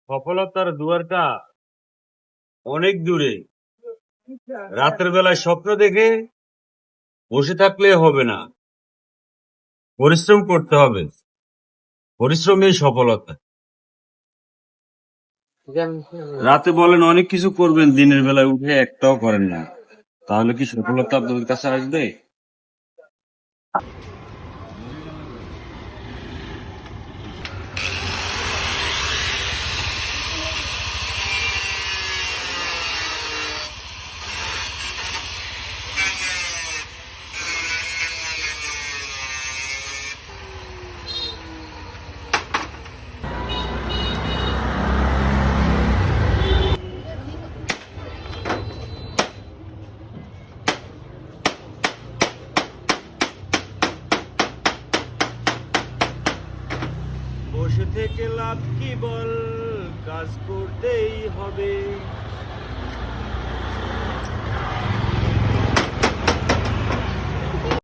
সফলতার দুয়ারটা অনেক দূরে। রাতের বেলায় স্বপ্ন দেখে বসে থাকলে হবে না, পরিশ্রম করতে হবে। পরিশ্রমেই সফলতা। রাতে বলেন অনেক কিছু করবেন, দিনের বেলায় উঠে একটাও করেন না, তাহলে কি সফলতা আপনাদের কাছে আসবে? বসে থেকে লাভ কি বল, কাজ করতেই হবে।